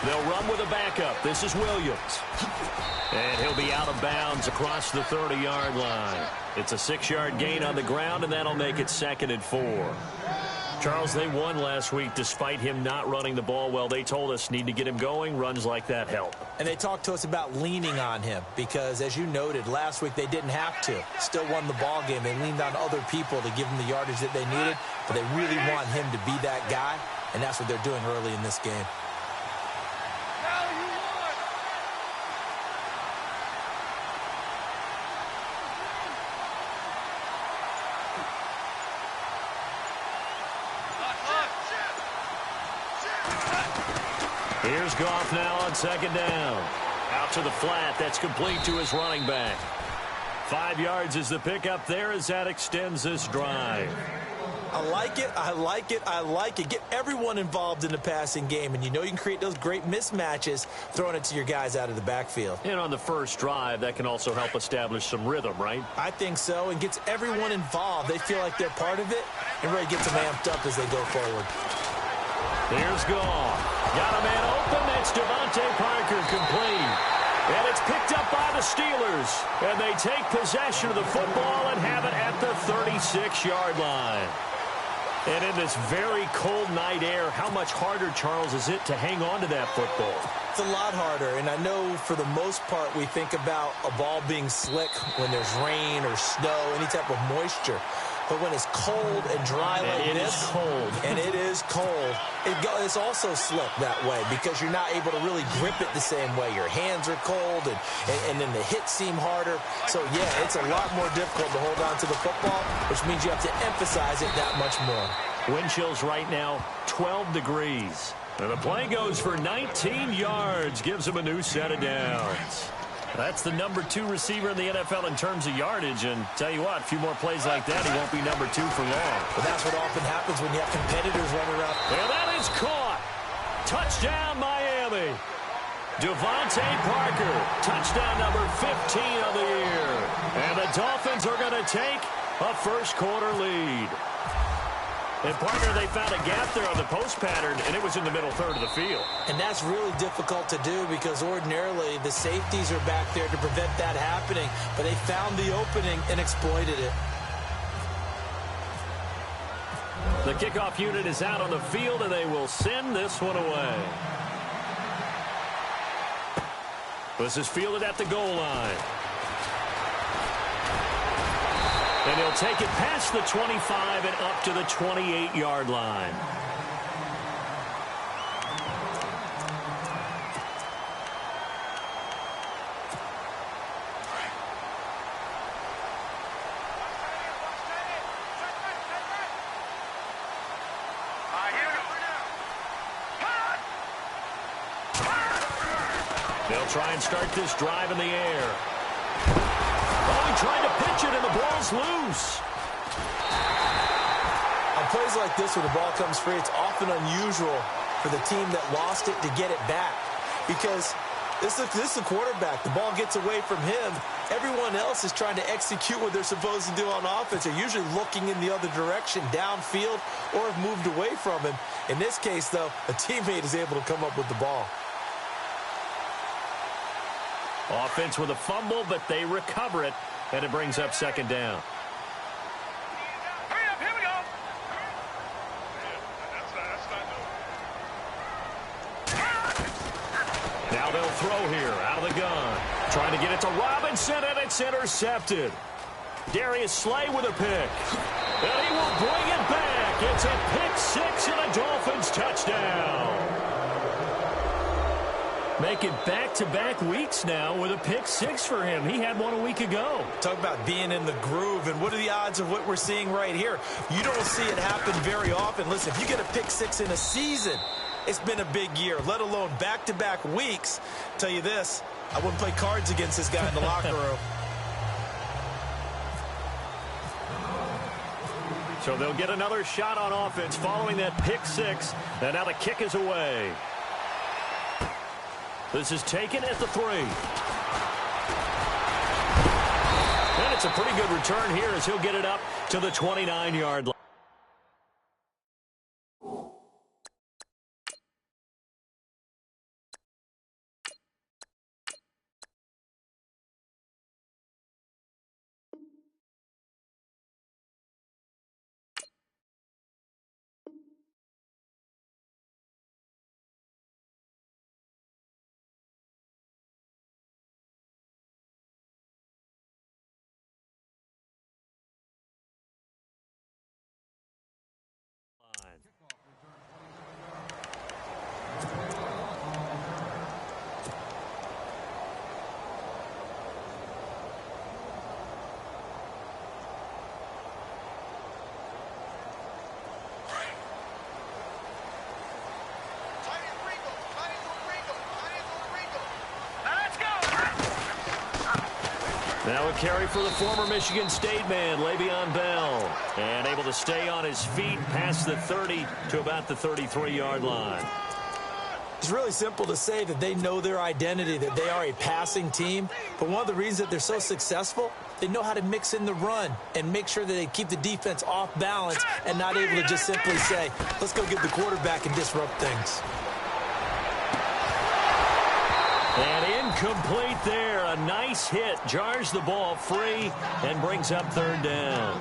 They'll run with a backup. This is Williams. And he'll be out of bounds across the 30-yard line. It's a 6-yard gain on the ground, and that'll make it 2nd and 4. Charles, they won last week despite him not running the ball well. They told us need to get him going. Runs like that help. And they talked to us about leaning on him because, as you noted, last week they didn't have to. Still won the ball game. They leaned on other people to give them the yardage that they needed, but they really want him to be that guy, and that's what they're doing early in this game. Here's Goff now on 2nd down. Out to the flat. That's complete to his running back. 5 yards is the pickup there as that extends this drive. I like it. I like it. I like it. Get everyone involved in the passing game, and you know you can create those great mismatches throwing it to your guys out of the backfield. And on the first drive, that can also help establish some rhythm, right? I think so, and gets everyone involved. They feel like they're part of it, and really gets them amped up as they go forward. Here's Goff. Got a man open. That's Devontae Parker complete. And it's picked up by the Steelers. And they take possession of the football and have it at the 36-yard line. And in this very cold night air, how much harder, Charles, is it to hang on to that football? It's a lot harder, and I know for the most part we think about a ball being slick when there's rain or snow, any type of moisture. But when it's cold and dry like this, it is cold. And it is cold, it's also slick that way because you're not able to really grip it the same way. Your hands are cold, and then the hits seem harder. So, yeah, it's a lot more difficult to hold on to the football, which means you have to emphasize it that much more. Wind chills right now, 12 degrees. And the play goes for 19 yards, gives him a new set of downs. That's the number 2 receiver in the NFL in terms of yardage. And tell you what, a few more plays like that, he won't be number 2 for long. But that's what often happens when you have competitors running around. And that is caught. Touchdown, Miami. Devontae Parker, touchdown number 15 of the year. And the Dolphins are going to take a first-quarter lead. And, partner, they found a gap there on the post pattern, and it was in the middle third of the field. And that's really difficult to do because ordinarily the safeties are back there to prevent that happening. But they found the opening and exploited it. The kickoff unit is out on the field, and they will send this one away. This is fielded at the goal line. And he'll take it past the 25 and up to the 28-yard line. They'll try and start this drive in the air. Oh, he tried to pitch it, and the ball's loose. On plays like this where the ball comes free, it's often unusual for the team that lost it to get it back because this is the quarterback. The ball gets away from him. Everyone else is trying to execute what they're supposed to do on offense. They're usually looking in the other direction, downfield, or have moved away from him. In this case, though, a teammate is able to come up with the ball. Offense with a fumble, but they recover it, and it brings up 2nd down. Here we go. Now they'll throw here out of the gun. Trying to get it to Robinson, and it's intercepted. Darius Slay with a pick. And he will bring it back. It's a pick 6 and a Dolphins touchdown. Making back-to-back weeks now with a pick 6 for him. He had one a week ago. Talk about being in the groove, and what are the odds of what we're seeing right here? You don't see it happen very often. Listen, if you get a pick 6 in a season, it's been a big year, let alone back-to-back weeks. Tell you this, I wouldn't play cards against this guy in the locker room. So they'll get another shot on offense following that pick 6, and now the kick is away. This is taken at the 3. And it's a pretty good return here as he'll get it up to the 29-yard line. Now a carry for the former Michigan State man, Le'Veon Bell. And able to stay on his feet past the 30 to about the 33-yard line. It's really simple to say that they know their identity, that they are a passing team. But one of the reasons that they're so successful, they know how to mix in the run and make sure that they keep the defense off balance and not able to just simply say, let's go get the quarterback and disrupt things. And incomplete there. A nice hit. Jars the ball free and brings up third down.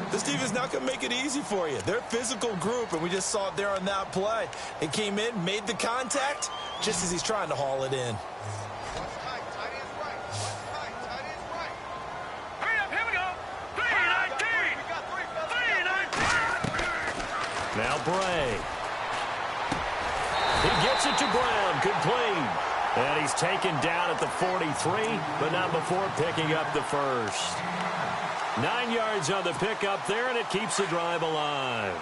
This team is not going to make it easy for you. They're a physical group, and we just saw it there on that play. They came in, made the contact, just as he's trying to haul it in. Now Bray. He gets it to Brown. Complete. And he's taken down at the 43, but not before picking up the first. 9 yards on the pickup there, and it keeps the drive alive.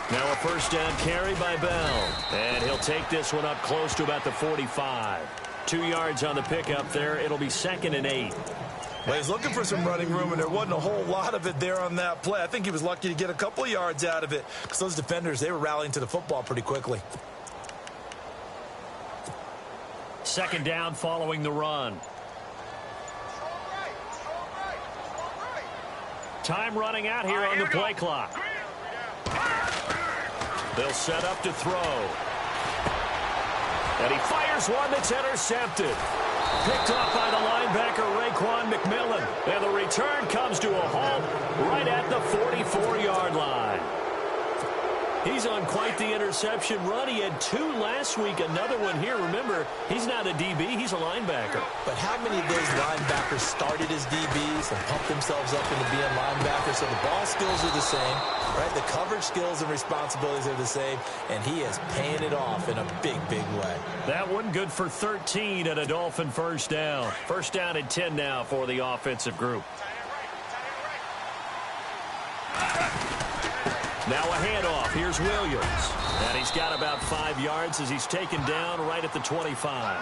Now a first down carry by Bell. And he'll take this one up close to about the 45. 2 yards on the pickup there. It'll be 2nd and 8. Well, he's looking for some running room, and there wasn't a whole lot of it there on that play. I think he was lucky to get a couple of yards out of it because those defenders, they were rallying to the football pretty quickly. 2nd down following the run. Time running out here on the play clock. They'll set up to throw. And he fires one that's intercepted. Picked off by the linebacker, Raekwon McMillan. And the return comes to a halt right at the 44-yard line. He's on quite the interception run. He had 2 last week, another one here. Remember, he's not a DB, he's a linebacker. But how many of those linebackers started as DBs and pumped themselves up into being linebackers? So the ball skills are the same, right? The coverage skills and responsibilities are the same, and he is paying it off in a big, big way. That one good for 13 and a Dolphin first down. First down and 10 now for the offensive group. Now a handoff. Here's Williams. And he's got about 5 yards as he's taken down right at the 25.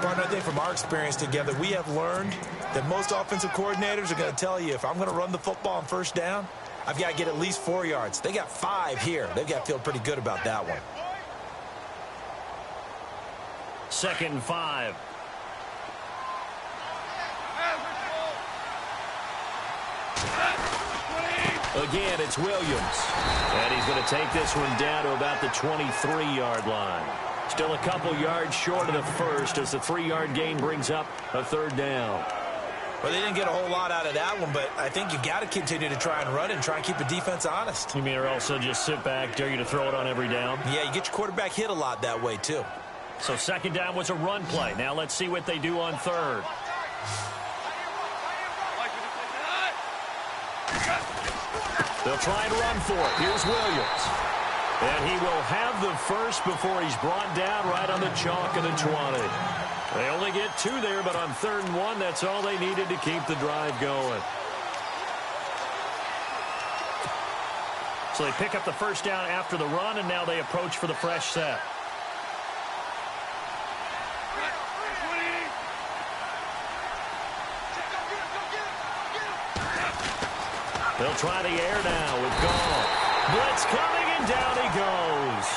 Partner, I think from our experience together, we have learned that most offensive coordinators are going to tell you, if I'm going to run the football on first down, I've got to get at least 4 yards. They got 5 here. They've got to feel pretty good about that one. 2nd and 5. Again, it's Williams. And he's going to take this one down to about the 23-yard line. Still a couple yards short of the first as the 3-yard gain brings up a third down. Well, they didn't get a whole lot out of that one, but I think you got to continue to try and run and try and keep the defense honest. You mean or also just sit back, dare you to throw it on every down? Yeah, you get your quarterback hit a lot that way, too. So 2nd down was a run play. Now let's see what they do on 3rd. They'll try and run for it. Here's Williams. And he will have the first before he's brought down right on the chalk of the 20. They only get 2 there, but on 3rd and 1, that's all they needed to keep the drive going. So they pick up the first down after the run, and now they approach for the fresh set. They'll try the air now with Gall. Blitz coming, and down he goes.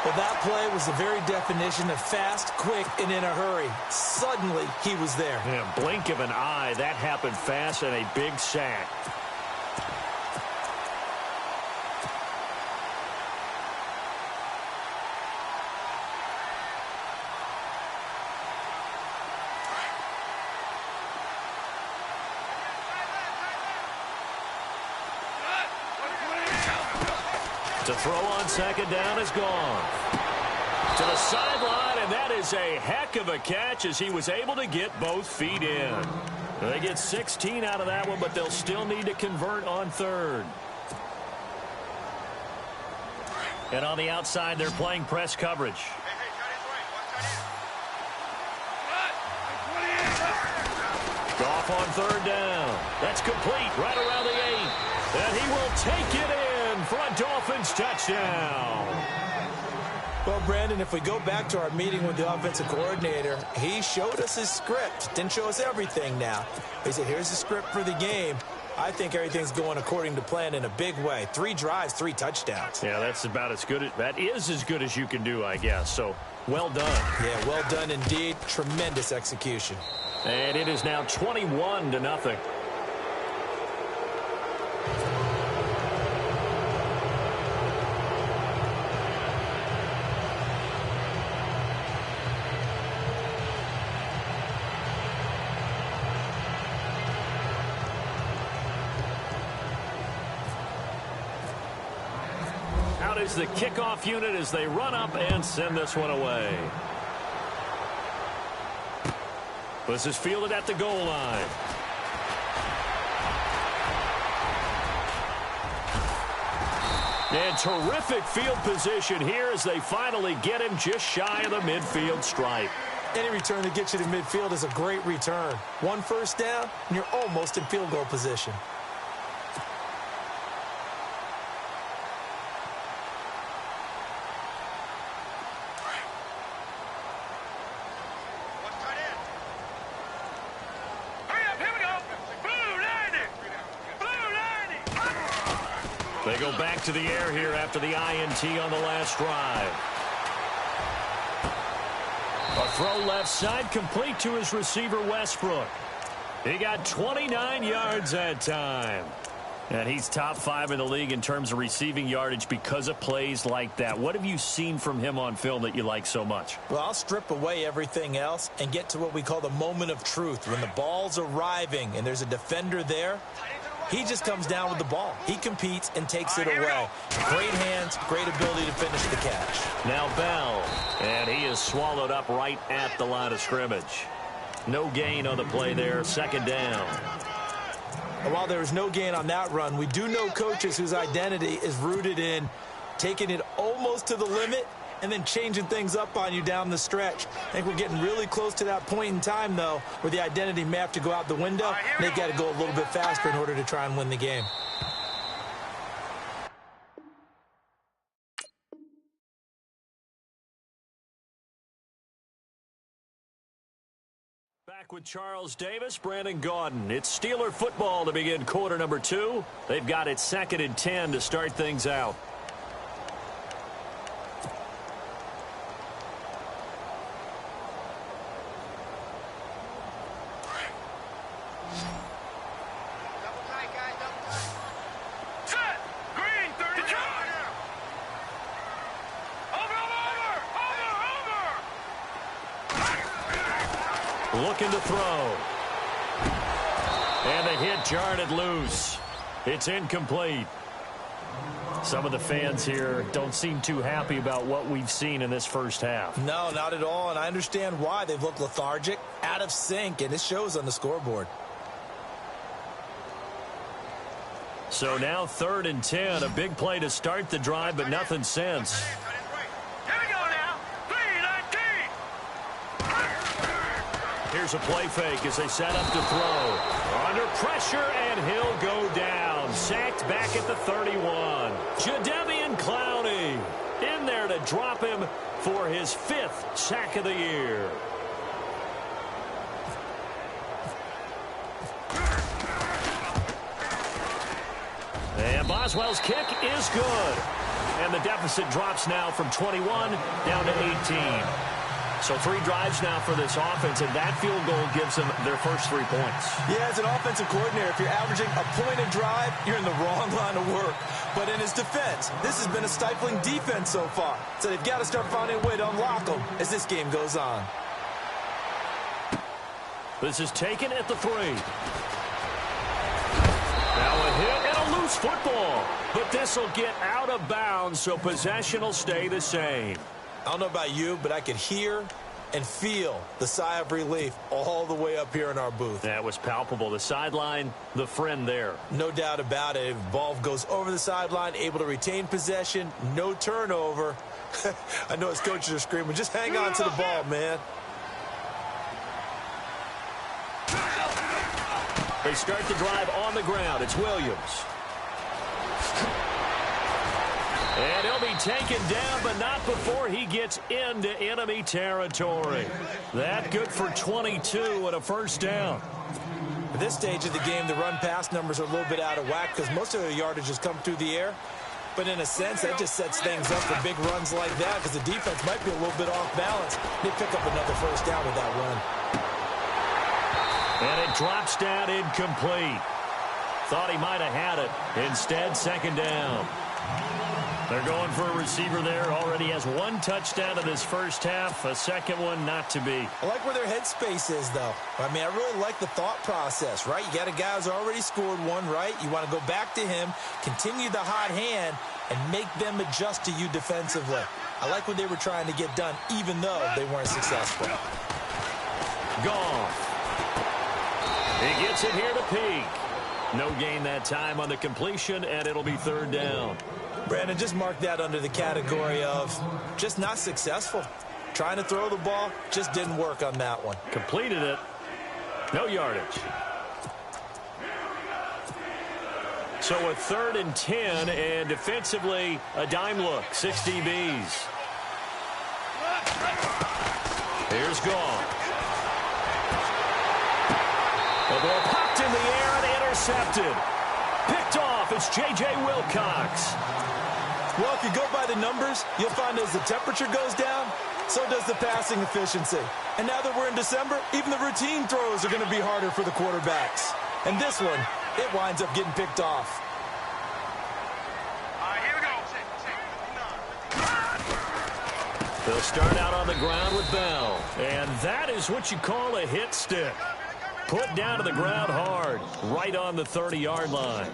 Well, that play was the very definition of fast, quick, and in a hurry. Suddenly, he was there. In a blink of an eye, that happened fast, and a big sack. To throw on 2nd down is gone. To the sideline, and that is a heck of a catch as he was able to get both feet in. They get 16 out of that one, but they'll still need to convert on 3rd. And on the outside, they're playing press coverage. Goff on 3rd down. That's complete right around the 8. And he will take it in for a Dolphins touchdown. Well, Brandon, if we go back to our meeting with the offensive coordinator, he showed us his script. Didn't show us everything now. He said, here's the script for the game. I think everything's going according to plan in a big way. 3 drives, 3 touchdowns. Yeah, that's about as good. That is as good as you can do, I guess. So, well done. Yeah, well done indeed. Tremendous execution. And it is now 21-0. Out is the kickoff unit as they run up and send this one away. This is fielded at the goal line. And terrific field position here as they finally get him just shy of the midfield stripe. Any return that gets you to midfield is a great return. 1 first down, and you're almost in field goal position. They go back to the air here after the INT on the last drive. A throw left side complete to his receiver Westbrook. He got 29 yards that time. And he's top 5 in the league in terms of receiving yardage because of plays like that. What have you seen from him on film that you like so much? Well, I'll strip away everything else and get to what we call the moment of truth. When the ball's arriving and there's a defender there, he just comes down with the ball. He competes and takes it away. Great hands, great ability to finish the catch. Now Bell, and he is swallowed up right at the line of scrimmage. No gain on the play there, 2nd down. And while there was no gain on that run, we do know coaches whose identity is rooted in taking it almost to the limit and then changing things up on you down the stretch. I think we're getting really close to that point in time, though, where the identity may have to go out the window. They've got to go a little bit faster in order to try and win the game. Back with Charles Davis, Brandon Gaudin. It's Steeler football to begin quarter number 2. They've got it 2nd and 10 to start things out. Looking to throw. And the hit jarred it loose. It's incomplete. Some of the fans here don't seem too happy about what we've seen in this first half. No, not at all, and I understand why. They've looked lethargic, out of sync, and it shows on the scoreboard. So now 3rd and 10, a big play to start the drive, but nothing since. Here's a play fake as they set up to throw. Under pressure, and he'll go down. Sacked back at the 31. Jadeveon Clowney in there to drop him for his 5th sack of the year. And Boswell's kick is good. And the deficit drops now from 21 down to 18. So 3 drives now for this offense, and that field goal gives them their first 3 points. Yeah, as an offensive coordinator, if you're averaging a point a drive, you're in the wrong line of work. But in his defense, this has been a stifling defense so far. So they've got to start finding a way to unlock them as this game goes on. This is taken at the 3. Now a hit and a loose football. But this will get out of bounds, so possession will stay the same. I don't know about you, but I could hear and feel the sigh of relief all the way up here in our booth. That was palpable. The sideline, the friend there. No doubt about it. Ball goes over the sideline, able to retain possession, no turnover. I know his coaches are screaming, just hang on to the ball, man. They start the drive on the ground. It's Williams. And he'll be taken down, but not before he gets into enemy territory. That good for 22 and a first down. At this stage of the game, the run-pass numbers are a little bit out of whack because most of the yardage has come through the air. But in a sense, that just sets things up for big runs like that because the defense might be a little bit off balance. They pick up another first down with that run. And it drops down incomplete. Thought he might have had it. Instead, second down. They're going for a receiver there. Already has one touchdown in this first half. A second one not to be. I like where their headspace is, though. I mean, I really like the thought process, right? You got a guy who's already scored one, right? You want to go back to him, continue the hot hand, and make them adjust to you defensively. I like what they were trying to get done, even though they weren't successful. Goff. He gets it here to Peak. No gain that time on the completion, and it'll be third down. Brandon, just mark that under the category of just not successful. Trying to throw the ball, just didn't work on that one. Completed it. No yardage. So a 3rd and 10, and defensively, a dime look. 6 DBs. Here's Goff. The ball popped in the air and intercepted. Picked off. It's J.J. Wilcox. Well, if you go by the numbers, you'll find as the temperature goes down, so does the passing efficiency. And now that we're in December, even the routine throws are going to be harder for the quarterbacks. And this one, it winds up getting picked off. All right, here we go. They'll start out on the ground with Bell. And that is what you call a hit stick. Put down to the ground hard, right on the 30-yard line.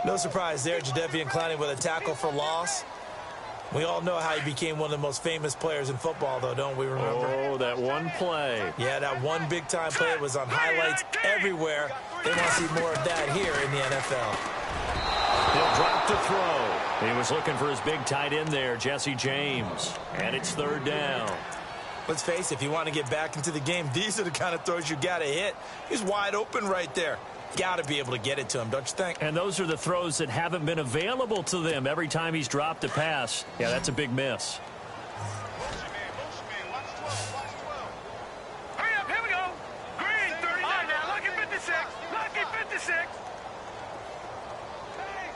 No surprise there, Jadeveon Clowney with a tackle for loss. We all know how he became one of the most famous players in football, though, don't we remember? Oh, that one play. Yeah, that one big-time play was on highlights everywhere. They want to see more of that here in the NFL. He'll drop to throw. He was looking for his big tight end there, Jesse James. And it's third down. Let's face it, if you want to get back into the game, these are the kind of throws you got to hit. He's wide open right there. Got to be able to get it to him, don't you think? And those are the throws that haven't been available to them every time he's dropped a pass. Yeah, that's a big miss. Hurry up, here we go. Green, 30. All right, now, lucky 56. Lucky 56.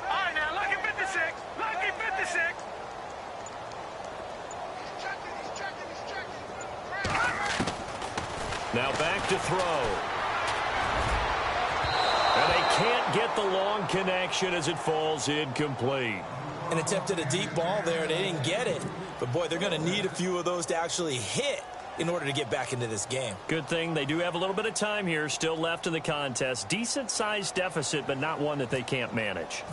All right, now, lucky 56. Lucky 56. Now back to throw. And they can't get the long connection as it falls incomplete. And attempted a deep ball there, and they didn't get it. But, boy, they're going to need a few of those to actually hit in order to get back into this game. Good thing they do have a little bit of time here still left in the contest. Decent-sized deficit, but not one that they can't manage.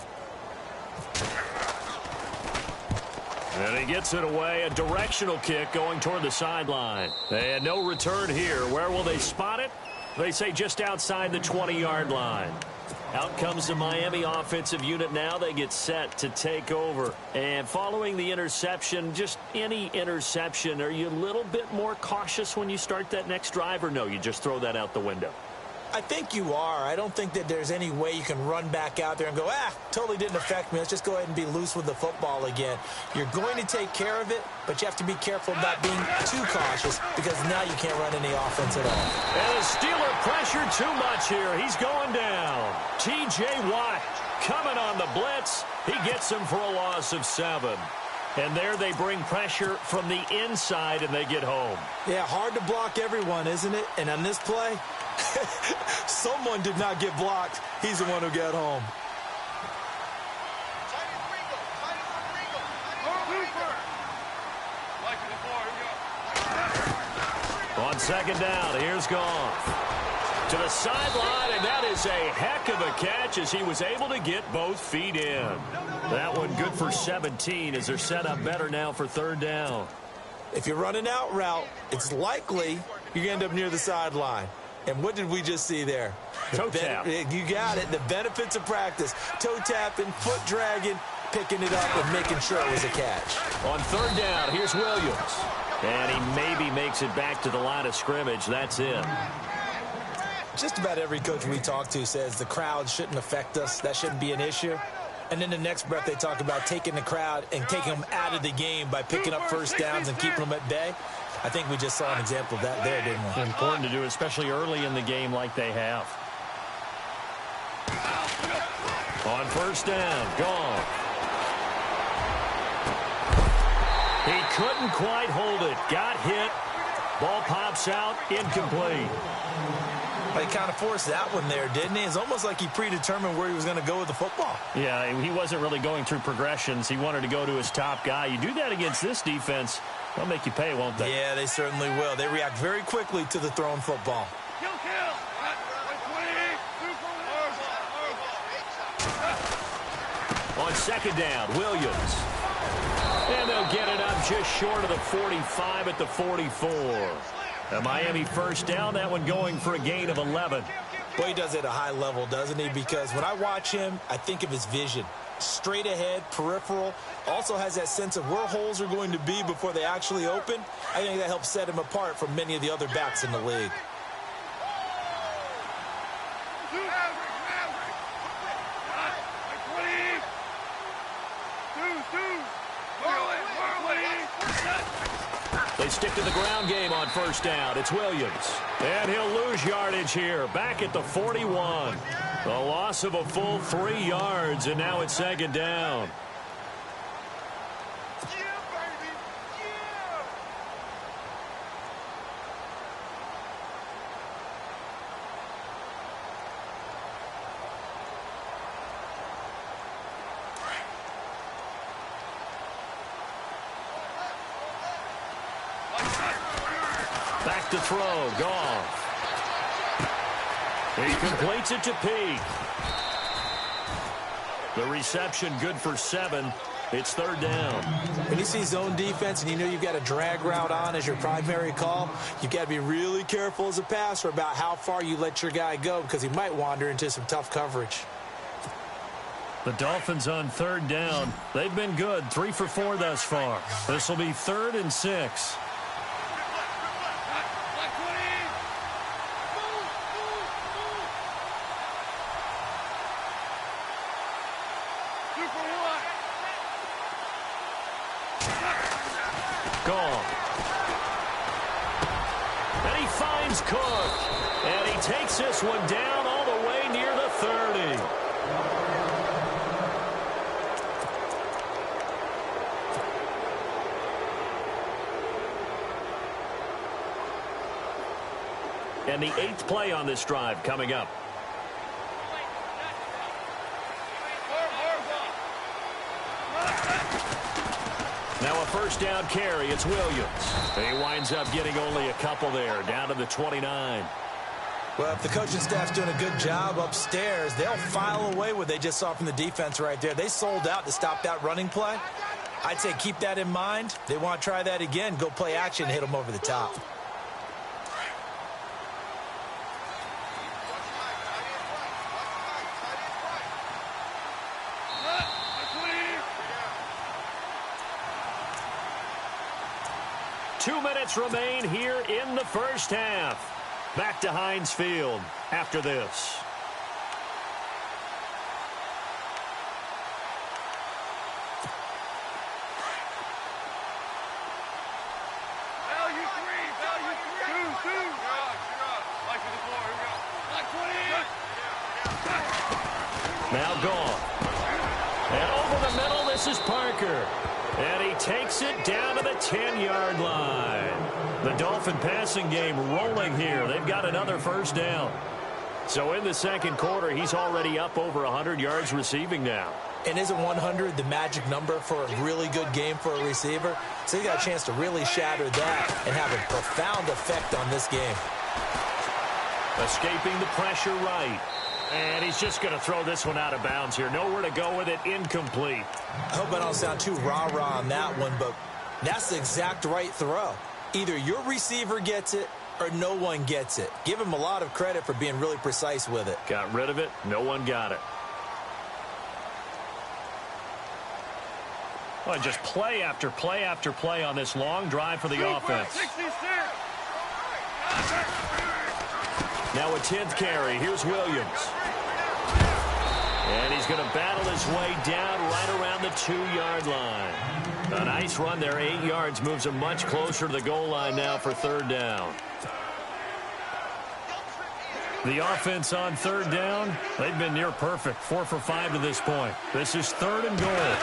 And he gets it away. A directional kick going toward the sideline. They had no return here. Where will they spot it? They say just outside the 20-yard line. Out comes the Miami offensive unit now. They get set to take over. And following the interception, just any interception, are you a little bit more cautious when you start that next drive, or no, you just throw that out the window? I think you are. I don't think that there's any way you can run back out there and go, totally didn't affect me. Let's just go ahead and be loose with the football again. You're going to take care of it, but you have to be careful about being too cautious because now you can't run any offense at all. And the Steeler pressure too much here. He's going down. T.J. Watt coming on the blitz. He gets him for a loss of 7. And there they bring pressure from the inside, and they get home. Yeah, hard to block everyone, isn't it? And on this play, someone did not get blocked. He's the one who got home. On second down, here's Goff. To the sideline, and that is a heck of a catch as he was able to get both feet in. That one good for 17 as they're set up better now for third down. If you're running out route, it's likely you're going to end up near the sideline. And what did we just see there? Toe tap. You got it. The benefits of practice. Toe tapping, foot dragging, picking it up and making sure it was a catch. On third down, here's Williams. And he maybe makes it back to the line of scrimmage. That's it. Just about every coach we talk to says the crowd shouldn't affect us. That shouldn't be an issue. And then the next breath they talk about taking the crowd and taking them out of the game by picking up first downs and keeping them at bay. I think we just saw an example of that there, didn't we? Important to do, especially early in the game like they have. On first down, gone. He couldn't quite hold it. Got hit. Ball pops out, incomplete. He kind of forced that one there, didn't he? It's almost like he predetermined where he was going to go with the football. Yeah, he wasn't really going through progressions. He wanted to go to his top guy. You do that against this defense, they'll make you pay, won't they? Yeah, they certainly will. They react very quickly to the thrown football. On second down, Williams. And they'll get it up just short of the 45 at the 44. A Miami first down, that one going for a gain of 11. Boy, he does it at a high level, doesn't he? Because when I watch him, I think of his vision. Straight ahead, peripheral. Also has that sense of where holes are going to be before they actually open. I think that helps set him apart from many of the other backs in the league. They stick to the ground game on first down. It's Williams. And he'll lose yardage here. Back at the 41. A loss of a full 3 yards, and now it's second down. Back to throw. Goff. He completes it to Peak. The reception good for 7. It's third down. When you see zone defense and you know you've got a drag route on as your primary call, you've got to be really careful as a passer about how far you let your guy go because he might wander into some tough coverage. The Dolphins on third down. They've been good. 3 for 4 thus far. This will be 3rd and 6. Gone. And he finds Cook. And he takes this one down all the way near the 30. And the 8th play on this drive coming up. Now a first down carry. It's Williams. He winds up getting only a couple there, down to the 29. Well, if the coaching staff's doing a good job upstairs, they'll file away what they just saw from the defense right there. They sold out to stop that running play. I'd say keep that in mind. They want to try that again. Go play action and hit them over the top. Remain here in the first half. Back to Heinz Field after this. Now gone. And over the middle, this is Parker. And he takes it down to the 10-yard line. The Dolphin passing game rolling here. They've got another first down. So in the second quarter, he's already up over 100 yards receiving now. And isn't 100 the magic number for a really good game for a receiver? So he got a chance to really shatter that and have a profound effect on this game. Escaping the pressure right. And he's just going to throw this one out of bounds here. Nowhere to go with it. Incomplete. I hope I don't sound too rah-rah on that one, but that's the exact right throw. Either your receiver gets it or no one gets it. Give him a lot of credit for being really precise with it. Got rid of it. No one got it. Well, just play after play after play on this long drive for the offense. 66. Now a 10th carry. Here's Williams. And he's going to battle his way down right around the 2-yard line. A nice run there, 8 yards, moves him much closer to the goal line now for 3rd down. The offense on 3rd down, they've been near perfect, 4 for 5 to this point. This is 3rd and goal.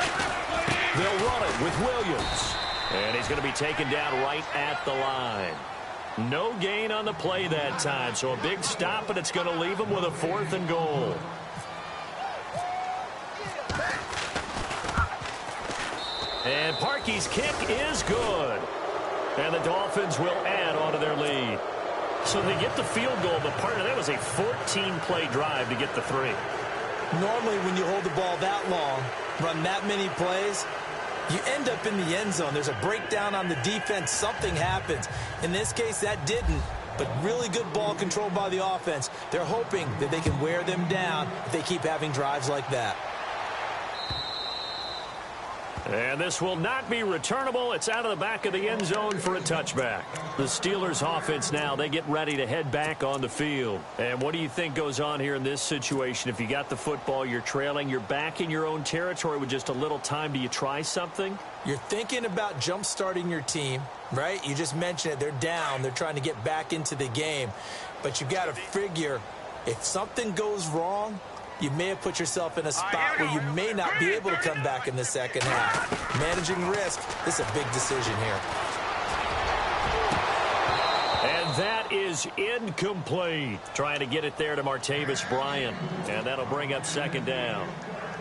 They'll run it with Williams. And he's going to be taken down right at the line. No gain on the play that time, so a big stop, and it's going to leave him with a 4th and goal. And Parkey's kick is good. And the Dolphins will add on to their lead. So they get the field goal, but part of that was a 14-play drive to get the 3. Normally, when you hold the ball that long, run that many plays, you end up in the end zone. There's a breakdown on the defense. Something happens. In this case, that didn't. But really good ball control by the offense. They're hoping that they can wear them down if they keep having drives like that. And this will not be returnable. It's out of the back of the end zone for a touchback. The Steelers offense now, they get ready to head back on the field. And what do you think goes on here in this situation? If you got the football, you're trailing, you're back in your own territory with just a little time. Do you try something? You're thinking about jump-starting your team, right? You just mentioned it. They're down. They're trying to get back into the game. But you got to figure if something goes wrong, you may have put yourself in a spot where you may not be able to come back in the second half. Managing risk, this is a big decision here. And that is incomplete. Trying to get it there to Martavis Bryant. And that'll bring up 2nd down.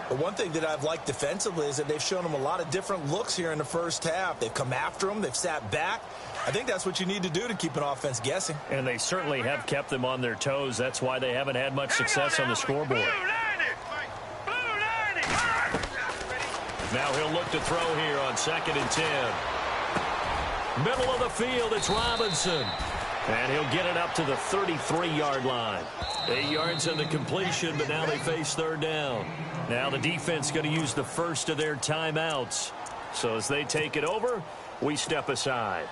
But one thing that I've liked defensively is that they've shown them a lot of different looks here in the first half. They've come after them. They've sat back. I think that's what you need to do to keep an offense guessing. And they certainly have kept them on their toes. That's why they haven't had much success on the scoreboard. Now he'll look to throw here on 2nd and 10. Middle of the field, it's Robinson. And he'll get it up to the 33-yard line. 8 yards on the completion, but now they face 3rd down. Now the defense going to use the first of their timeouts. So as they take it over, we step aside.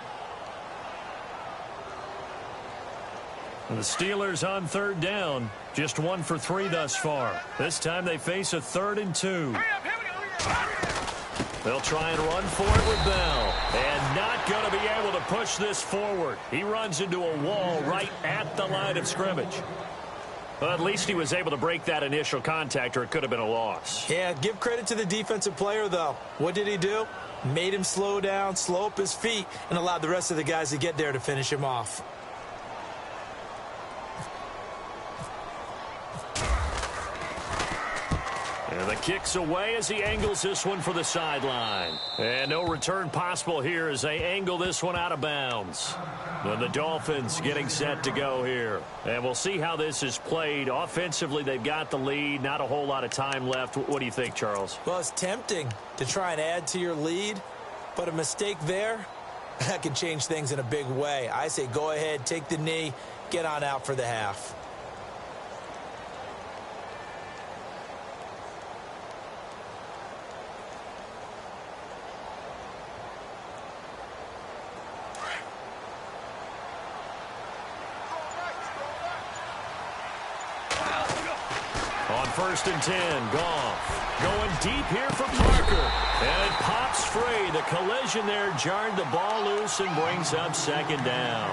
The Steelers on 3rd down, just 1 for 3 thus far. This time they face a 3rd and 2. They'll try and run for it with Bell. And not going to be able to push this forward. He runs into a wall right at the line of scrimmage. But at least he was able to break that initial contact, or it could have been a loss. Yeah, give credit to the defensive player, though. What did he do? Made him slow down, slow up his feet, and allowed the rest of the guys to get there to finish him off. And the kick's away as he angles this one for the sideline. And no return possible here as they angle this one out of bounds. And the Dolphins getting set to go here. And we'll see how this is played. Offensively, they've got the lead. Not a whole lot of time left. What do you think, Charles? Well, it's tempting to try and add to your lead, but a mistake there, that can change things in a big way. I say go ahead, take the knee, get on out for the half. On 1st and 10, Goff going deep here for Parker. And it pops free. The collision there jarred the ball loose and brings up 2nd down.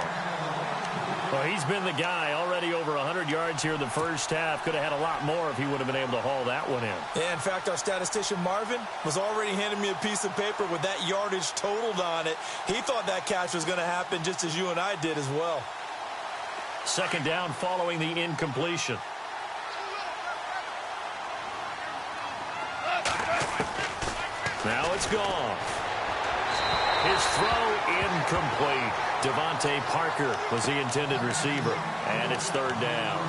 Well, he's been the guy already over 100 yards here in the first half. Could have had a lot more if he would have been able to haul that one in. Yeah, in fact, our statistician Marvin was already handing me a piece of paper with that yardage totaled on it. He thought that catch was going to happen just as you and I did as well. 2nd down following the incompletion. Now it's Goff. His throw incomplete. Devontae Parker was the intended receiver. And it's 3rd down.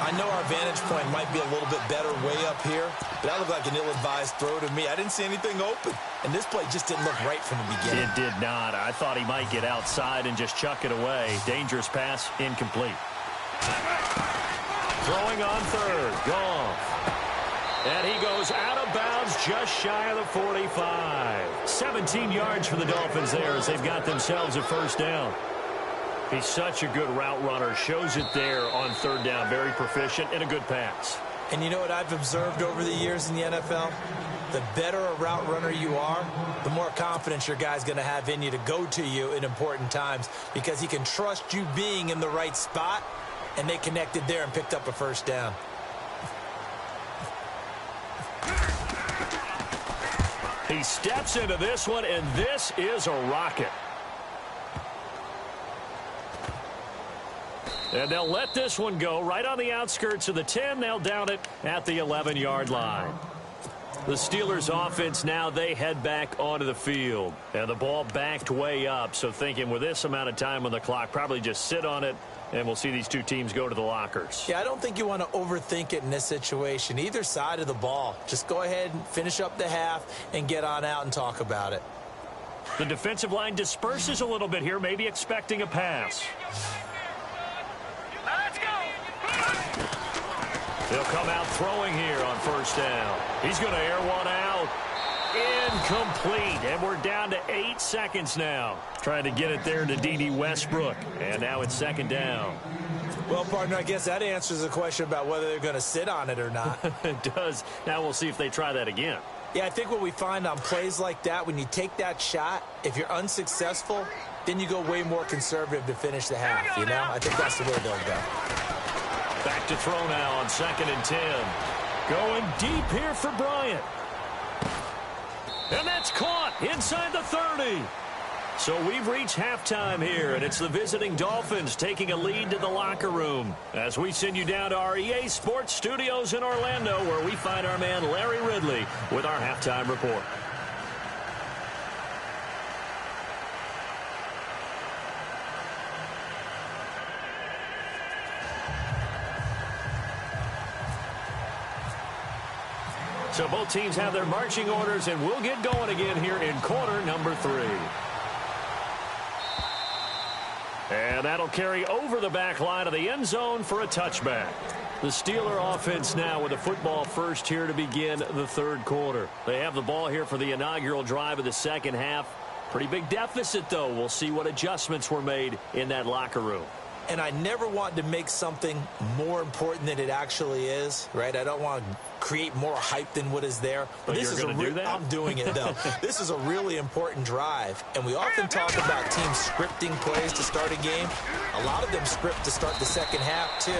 I know our vantage point might be a little bit better way up here, but that looked like an ill-advised throw to me. I didn't see anything open. And this play just didn't look right from the beginning. It did not. I thought he might get outside and just chuck it away. Dangerous pass, incomplete. Throwing on 3rd, Goff. And he goes out of bounds just shy of the 45. 17 yards for the Dolphins there as they've got themselves a 1st down. He's such a good route runner. Shows it there on 3rd down. Very proficient and a good pass. And you know what I've observed over the years in the NFL? The better a route runner you are, the more confidence your guy's going to have in you to go to you in important times because he can trust you being in the right spot, and they connected there and picked up a first down. He steps into this one, and this is a rocket. And they'll let this one go right on the outskirts of the 10. They'll down it at the 11-yard line. The Steelers offense now, they head back onto the field. And the ball backed way up. So thinking with this amount of time on the clock, probably just sit on it, and we'll see these two teams go to the lockers. Yeah, I don't think you want to overthink it in this situation. Either side of the ball. Just go ahead and finish up the half and get on out and talk about it. The defensive line disperses a little bit here, maybe expecting a pass. Let's go. He'll come out throwing here on first down. He's going to air one out. Incomplete. And we're down to 8 seconds now. Trying to get it there to D.D. Westbrook. And now it's second down. Well, partner, I guess that answers the question about whether they're going to sit on it or not. It does. Now we'll see if they try that again. Yeah, I think what we find on plays like that, when you take that shot, if you're unsuccessful, then you go way more conservative to finish the half, you know? I think that's the way they'll go. Back to throw now on 2nd and 10. Going deep here for Bryant. And that's caught inside the 30. So we've reached halftime here, and it's the visiting Dolphins taking a lead to the locker room as we send you down to our EA Sports Studios in Orlando, where we find our man Larry Ridley with our halftime report. So both teams have their marching orders, and we'll get going again here in quarter number 3. And that'll carry over the back line of the end zone for a touchback. The Steeler offense now with a football first here to begin the third quarter. They have the ball here for the inaugural drive of the second half. Pretty big deficit, though. We'll see what adjustments were made in that locker room. And I never want to make something more important than it actually is, right? I don't want to create more hype than what is there. But this is do that? I'm doing it, though. This is a really important drive. And we often talk about teams scripting plays to start a game. A lot of them script to start the second half, too.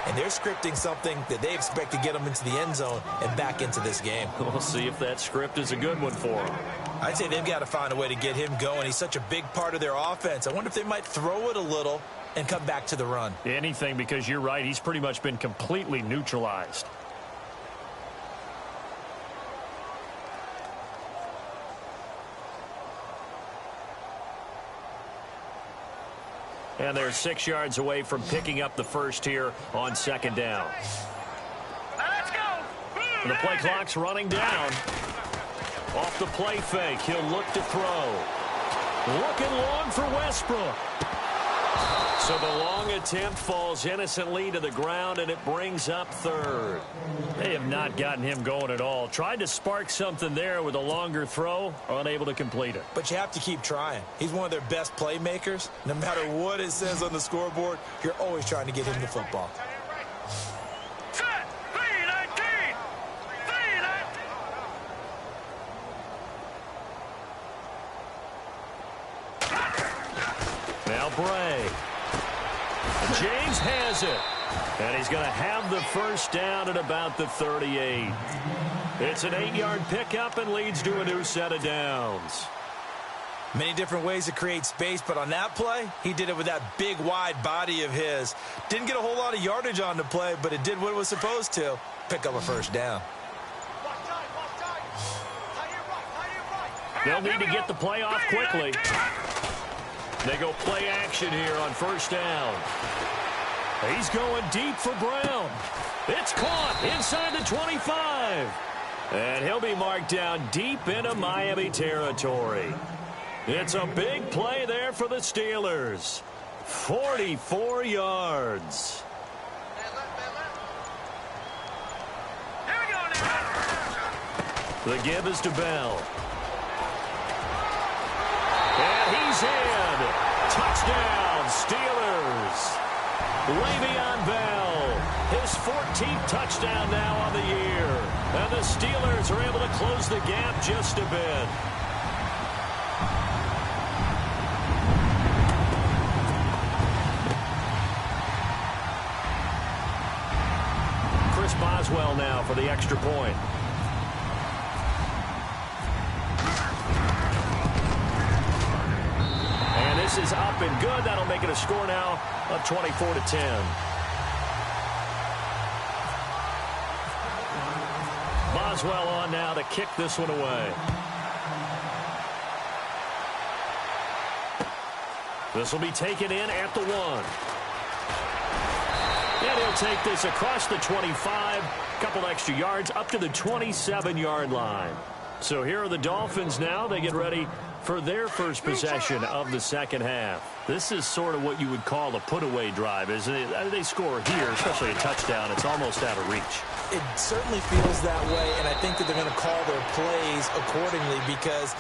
And they're scripting something that they expect to get them into the end zone and back into this game. We'll see if that script is a good one for them. I'd say they've got to find a way to get him going. He's such a big part of their offense. I wonder if they might throw it a little and come back to the run. Anything, because you're right. He's pretty much been completely neutralized. And they're 6 yards away from picking up the first here on 2nd down. Let's go. And the play clock's running down. Off the play fake, he'll look to throw. Looking long for Westbrook. So the long attempt falls innocently to the ground, and it brings up third. They have not gotten him going at all. Tried to spark something there with a longer throw, unable to complete it. But you have to keep trying. He's one of their best playmakers. No matter what it says on the scoreboard, you're always trying to get him the football. Set. 3-19. 3-19. Now Bray. James has it. And he's going to have the first down at about the 38. It's an 8-yard pickup and leads to a new set of downs. Many different ways to create space, but on that play, he did it with that big, wide body of his. Didn't get a whole lot of yardage on the play, but it did what it was supposed to. Pick up a first down. They'll need to get the play off quickly. They go play action here on first down. He's going deep for Brown. It's caught inside the 25. And he'll be marked down deep into Miami territory. It's a big play there for the Steelers. 44 yards. Here we go now. The give is to Bell. And he's in. Touchdown, Steelers. Le'Veon Bell His 14th touchdown now on the year. And the Steelers are able to close the gap just a bit. Chris Boswell now for the extra point. And this is up and good. That'll make it a score now of 24-10. Boswell on now to kick this one away. This will be taken in at the 1. And he'll take this across the 25, couple extra yards up to the 27-yard line. So here are the Dolphins now. They get ready for their first possession of the second half. This is sort of what you would call a put-away drive, isn't it? They score here, especially a touchdown. It's almost out of reach. It certainly feels that way, and I think that they're going to call their plays accordingly because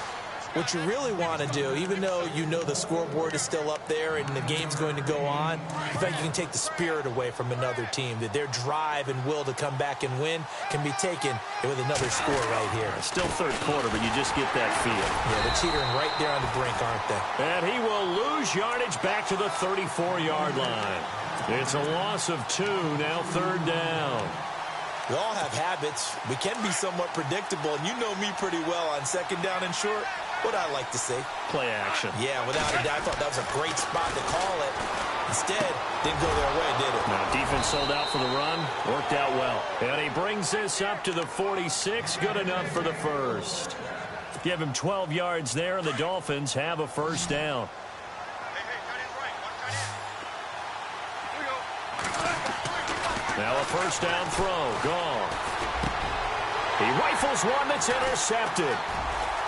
what you really want to do, even though you know the scoreboard is still up there and the game's going to go on, in fact, you can take the spirit away from another team, that their drive and will to come back and win can be taken with another score right here. Still third quarter, but you just get that feel. Yeah, they're teetering right there on the brink, aren't they? And he will lose yardage back to the 34-yard line. It's a loss of 2, now third down. We all have habits. We can be somewhat predictable, and you know me pretty well on second down and short. What I like to say. Play action. Yeah, without a doubt. I thought that was a great spot to call it. Instead, didn't go their way, did it? Now, defense sold out for the run. Worked out well. And he brings this up to the 46. Good enough for the first. Give him 12 yards there, and the Dolphins have a first down. Now a first down throw. Gone. He rifles one that's intercepted.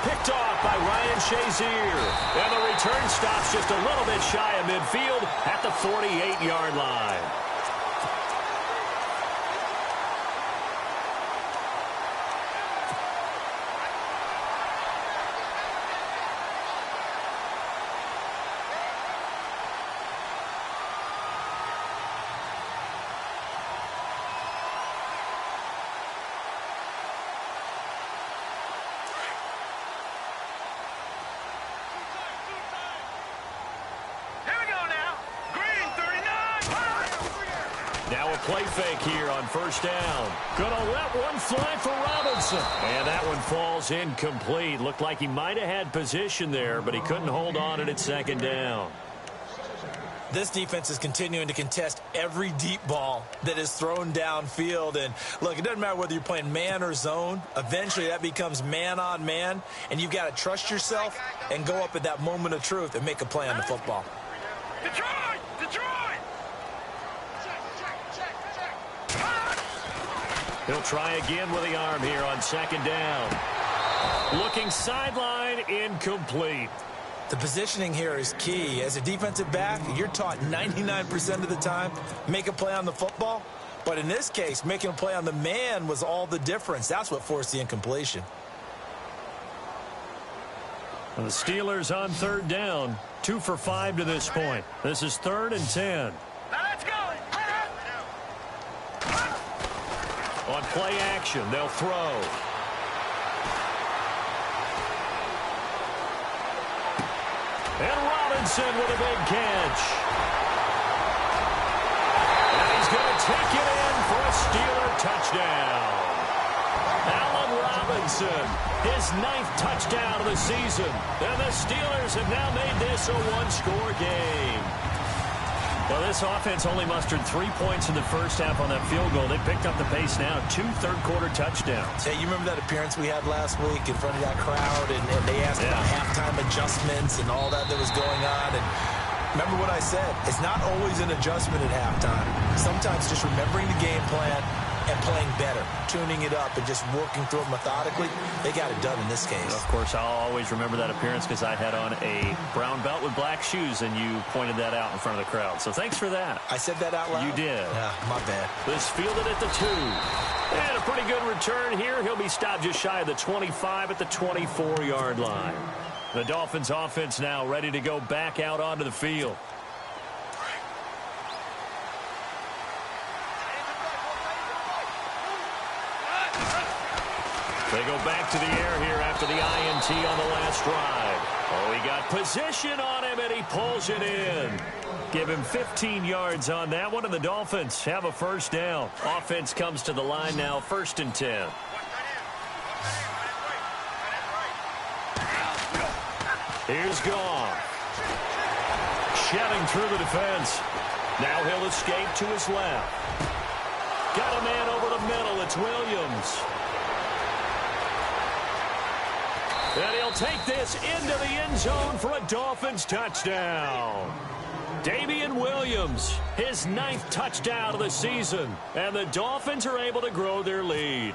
Picked off by Ryan Shazier. And the return stops just a little bit shy of midfield at the 48-yard line. Play fake here on first down. Gonna let one fly for Robinson. And that one falls incomplete. Looked like he might have had position there, but he couldn't hold on at second down. This defense is continuing to contest every deep ball that is thrown downfield. And look, it doesn't matter whether you're playing man or zone. Eventually that becomes man on man. And you've got to trust yourself and go up at that moment of truth and make a play on the football. Detroit! Detroit! He'll try again with the arm here on second down. Looking sideline, incomplete. The positioning here is key. As a defensive back, you're taught 99% of the time, make a play on the football. But in this case, making a play on the man was all the difference. That's what forced the incompletion. And the Steelers on third down. 2 for 5 to this point. This is 3rd and 10. Let's go! On play action, they'll throw. And Robinson with a big catch. And he's going to take it in for a Steeler touchdown. Allen Robinson, his 9th touchdown of the season. And the Steelers have now made this a one-score game. Well, this offense only mustered 3 points in the first half on that field goal. They picked up the pace now. 2 third-quarter touchdowns. Hey, you remember that appearance we had last week in front of that crowd, and they asked about halftime adjustments and all that was going on. And remember what I said. It's not always an adjustment at halftime. Sometimes just remembering the game plan and playing better, tuning it up and just working through it methodically. They got it done in this case. Of course, I'll always remember that appearance because I had on a brown belt with black shoes, and you pointed that out in front of the crowd. So thanks for that. I said that out loud? You did. Yeah, my bad. This fielded at the 2. And a pretty good return here. He'll be stopped just shy of the 25 at the 24-yard line. The Dolphins offense now ready to go back out onto the field. They go back to the air here after the INT on the last drive. Oh, he got position on him, and he pulls it in. Give him 15 yards on that one, and the Dolphins have a first down. Offense comes to the line now, 1st and 10. Here's Goff. Shedding through the defense. Now he'll escape to his left. Got a man over the middle. It's Williams. And he'll take this into the end zone for a Dolphins touchdown. Damian Williams, his 9th touchdown of the season. And the Dolphins are able to grow their lead.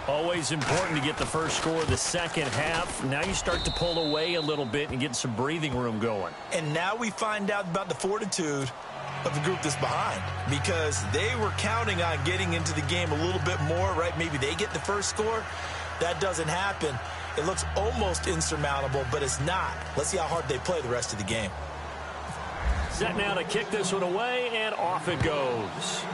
Always important to get the first score of the second half. Now you start to pull away a little bit and get some breathing room going. And now we find out about the fortitude of the group that's behind, because they were counting on getting into the game a little bit more, right? Maybe they get the first score. That doesn't happen. It looks almost insurmountable, but it's not. Let's see how hard they play the rest of the game. Set now to kick this one away, and off it goes.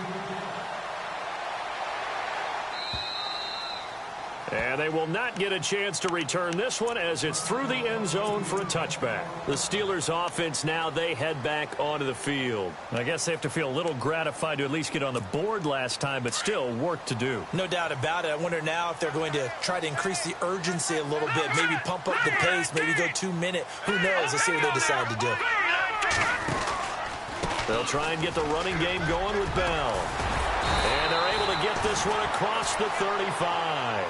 And they will not get a chance to return this one as it's through the end zone for a touchback. The Steelers offense now, they head back onto the field. I guess they have to feel a little gratified to at least get on the board last time, but still work to do. No doubt about it. I wonder now if they're going to try to increase the urgency a little bit, maybe pump up the pace, maybe go 2-minute. Who knows? Let's see what they decide to do. They'll try and get the running game going with Bell. And they're able to get this one across the 35.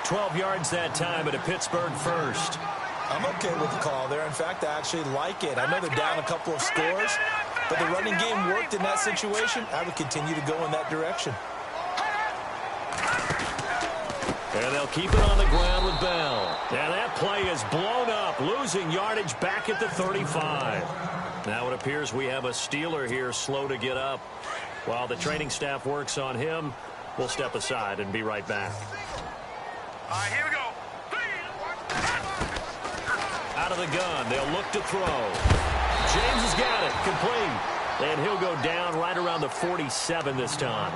12 yards that time at a Pittsburgh first. I'm okay with the call there. In fact, I actually like it. I know they're down a couple of scores, but the running game worked in that situation. I would continue to go in that direction. And they'll keep it on the ground with Bell. And that play is blown up, losing yardage back at the 35. Now it appears we have a Steeler here slow to get up. While the training staff works on him, we'll step aside and be right back. All right, here we go. Out of the gun, they'll look to throw. James has got it, complete. And he'll go down right around the 47 this time.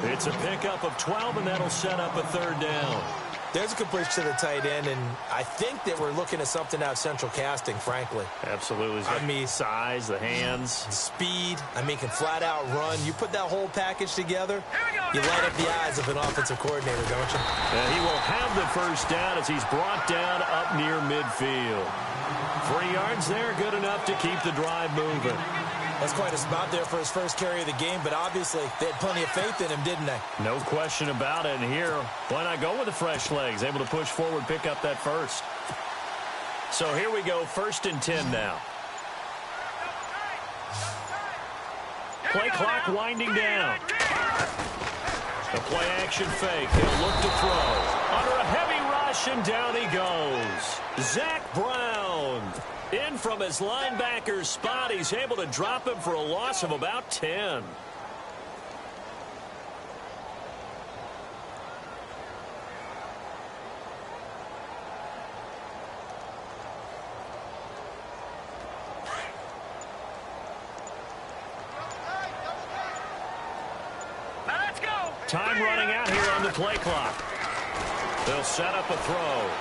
It's a pickup of 12, and that'll set up a 3rd down. There's a completion to the tight end, and I think that we're looking at something out of Central Casting, frankly. Absolutely. I mean, size, the hands. Speed, I mean, can flat out run. You put that whole package together, you light up the eyes of an offensive coordinator, don't you? And he will have the first down as he's brought down up near midfield. 3 yards there, good enough to keep the drive moving. That's quite a spot there for his first carry of the game, but obviously they had plenty of faith in him, didn't they? No question about it. And here, why not go with the fresh legs? Able to push forward, pick up that first. So here we go, 1st and 10 now. Play clock winding down. The play action fake. He'll look to throw. Under a heavy rush, and down he goes. Zach Brown. In from his linebacker's spot. He's able to drop him for a loss of about 10. Now let's go. Time running out here on the play clock. They'll set up a throw.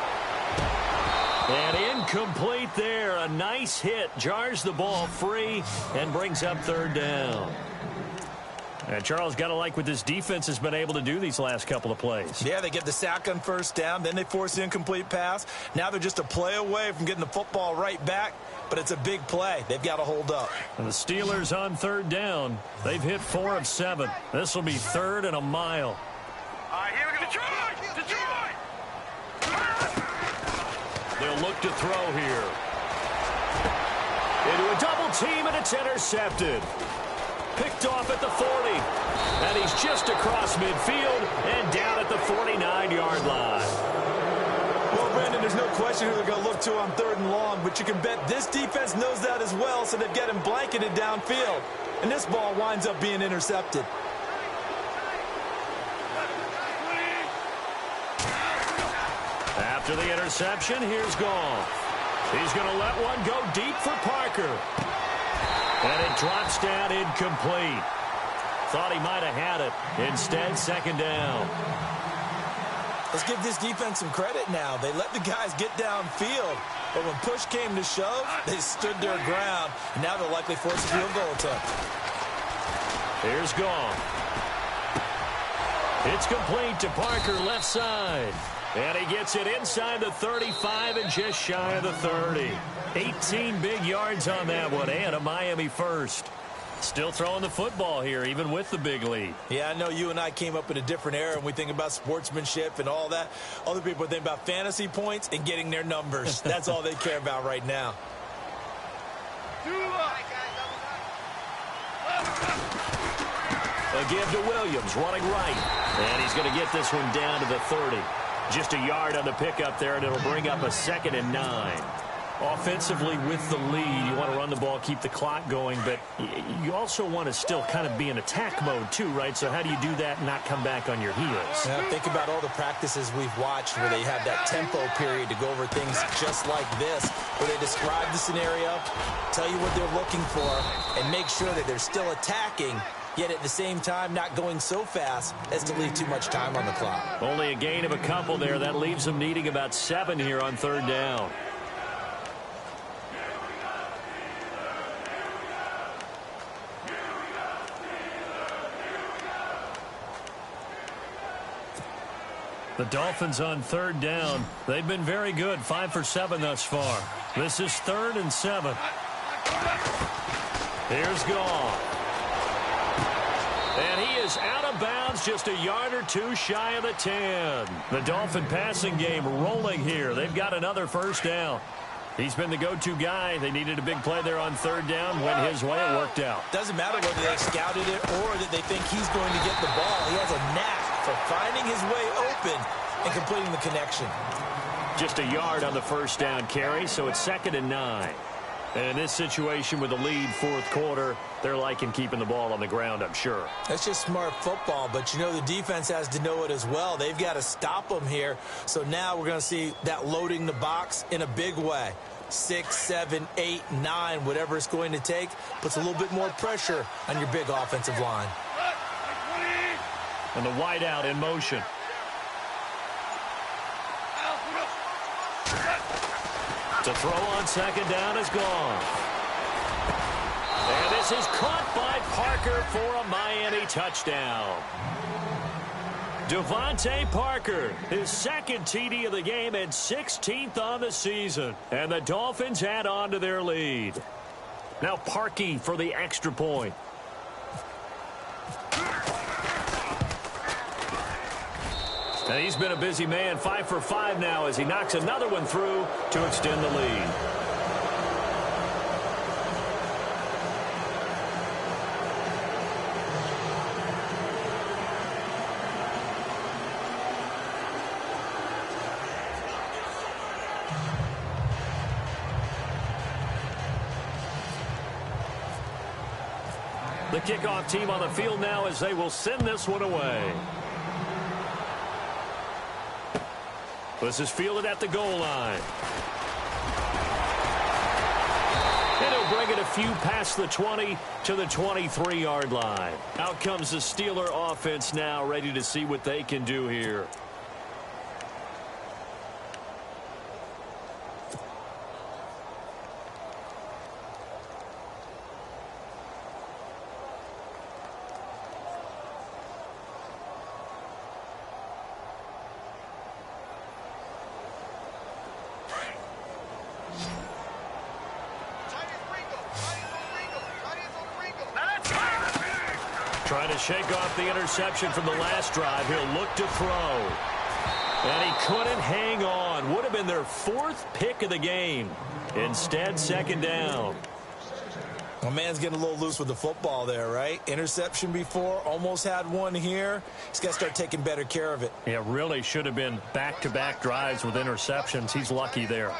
And incomplete there. A nice hit. Jars the ball free and brings up 3rd down. And Charles, got to like what this defense has been able to do these last couple of plays. Yeah, they get the sack on 1st down, then they force the incomplete pass. Now they're just a play away from getting the football right back, but it's a big play. They've got to hold up. And the Steelers on 3rd down. They've hit 4 of 7. This will be 3rd and a mile. All right, here we go. Detroit! They'll look to throw here. Into a double team, and it's intercepted. Picked off at the 40. And he's just across midfield and down at the 49-yard line. Well, Brandon, there's no question who they're going to look to on 3rd and long, but you can bet this defense knows that as well, so they've got him blanketed downfield. And this ball winds up being intercepted. After the interception, here's Goff. He's going to let one go deep for Parker. And it drops down incomplete. Thought he might have had it. Instead, 2nd down. Let's give this defense some credit now. They let the guys get downfield, but when push came to shove, they stood their ground, and now they'll likely force a field goal attempt. Here's Gone. It's complete to Parker, left side. And he gets it inside the 35 and just shy of the 30. 18 big yards on that one, and a Miami first. Still throwing the football here, even with the big lead. Yeah, I know you and I came up in a different era, and we think about sportsmanship and all that. Other people think about fantasy points and getting their numbers. That's all they care about right now. A give to Williams, running right. And he's going to get this one down to the 30. Just a yard on the pickup there, and it'll bring up a 2nd and 9. Offensively with the lead, you want to run the ball, keep the clock going, but you also want to still kind of be in attack mode too, right? So how do you do that and not come back on your heels? Now, think about all the practices we've watched where they have that tempo period to go over things just like this, where they describe the scenario, tell you what they're looking for, and make sure that they're still attacking, yet at the same time not going so fast as to leave too much time on the clock. Only a gain of a couple there. That leaves them needing about 7 here on 3rd down. The Dolphins on 3rd down. They've been very good, 5 for 7 thus far. This is 3rd and 7. Here's Gone. And he is out of bounds, just a yard or two shy of the 10. The Dolphin passing game rolling here. They've got another first down. He's been the go-to guy. They needed a big play there on 3rd down. Went his way. It worked out. Doesn't matter whether they scouted it or that they think he's going to get the ball. He has a knack for finding his way open and completing the connection. Just a yard on the first down carry, so it's 2nd and 9. And in this situation with the lead 4th quarter, they're liking keeping the ball on the ground, I'm sure. That's just smart football, but you know the defense has to know it as well. They've got to stop them here. So now we're going to see that loading the box in a big way. 6, 7, 8, 9, whatever it's going to take, puts a little bit more pressure on your big offensive line. And the wideout in motion. To throw on 2nd down is Gone. And this is caught by Parker for a Miami touchdown. Devontae Parker, his 2nd TD of the game and 16th on the season. And the Dolphins add on to their lead. Now Parkey for the extra point. And he's been a busy man, 5 for 5 now as he knocks another one through to extend the lead. The kickoff team on the field now as they will send this one away. This is fielded at the goal line. And he'll bring it a few past the 20 to the 23-yard line. Out comes the Steeler offense now, ready to see what they can do here. Trying to shake off the interception from the last drive. He'll look to throw. And he couldn't hang on. Would have been their 4th pick of the game. Instead, 2nd down. My man's getting a little loose with the football there, right? Interception before, almost had one here. He's got to start taking better care of it. Yeah, really should have been back-to-back drives with interceptions. He's lucky there.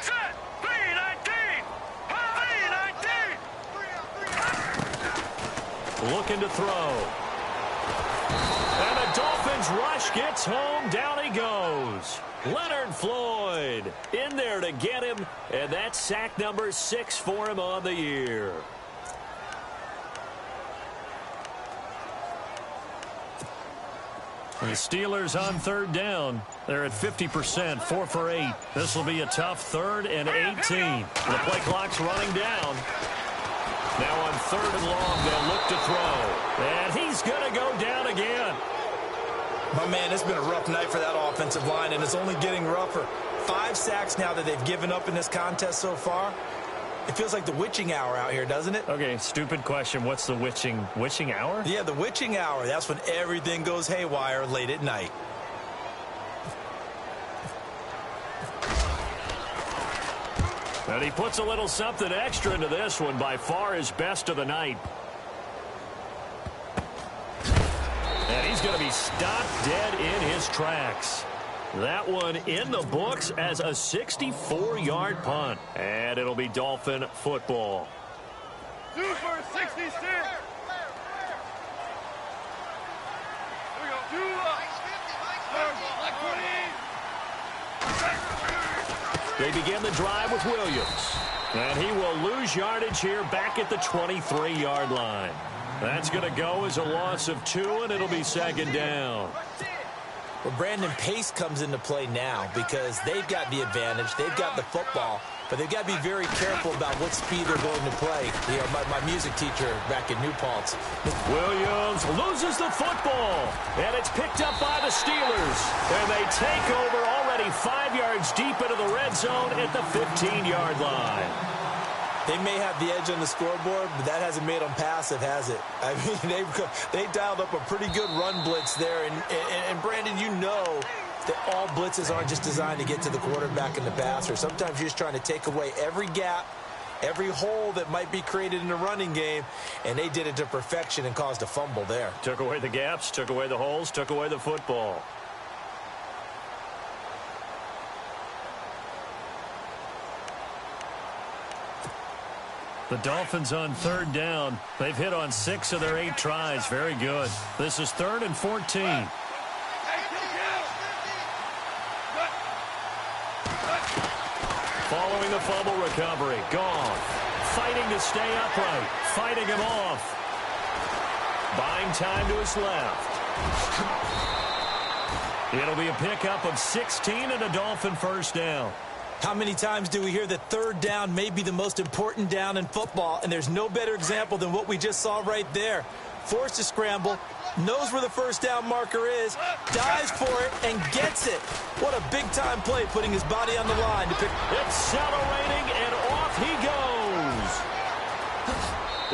Looking to throw. And the Dolphins rush gets home. Down he goes. Leonard Floyd in there to get him. And that's sack number 6 for him on the year. The Steelers on third down. They're at 50%, 4 for 8. This will be a tough 3rd and 18. The play clock's running down. Now on 3rd and long, they'll look to throw. And he's going to go down again. My man, it's been a rough night for that offensive line, and it's only getting rougher. 5 sacks now that they've given up in this contest so far. It feels like the witching hour out here, doesn't it? Okay, stupid question. What's the witching hour? Yeah, the witching hour. That's when everything goes haywire late at night. And he puts a little something extra into this one. By far his best of the night. And he's going to be stopped dead in his tracks. That one in the books as a 64-yard punt. And it'll be Dolphin football. 2 for 66. Here we go. 2 up. They begin the drive with Williams. And he will lose yardage here back at the 23-yard line. That's going to go as a loss of 2, and it'll be 2nd down. Well, Brandon, pace comes into play now because they've got the advantage. They've got the football, but they've got to be very careful about what speed they're going to play. You know, my music teacher back in New Paltz. Williams loses the football, and it's picked up by the Steelers. And they take over already 5 yards deep into the red zone at the 15-yard line. They may have the edge on the scoreboard, but that hasn't made them passive, has it? I mean, they dialed up a pretty good run blitz there. And Brandon, you know that all blitzes aren't just designed to get to the quarterback and the passer. Sometimes you're just trying to take away every gap, every hole that might be created in the running game, and they did it to perfection and caused a fumble there. Took away the gaps, took away the holes, took away the football. The Dolphins on 3rd down. They've hit on 6 of their 8 tries. Very good. This is 3rd and 14. Following the fumble recovery. Goff fighting to stay upright. Fighting him off. Buying time to his left. It'll be a pickup of 16 and a Dolphin 1st down. How many times do we hear that 3rd down may be the most important down in football, and there's no better example than what we just saw right there. Forced to scramble, knows where the 1st down marker is, dives for it, and gets it. What a big-time play, putting his body on the line to pick. Accelerating, and off he goes.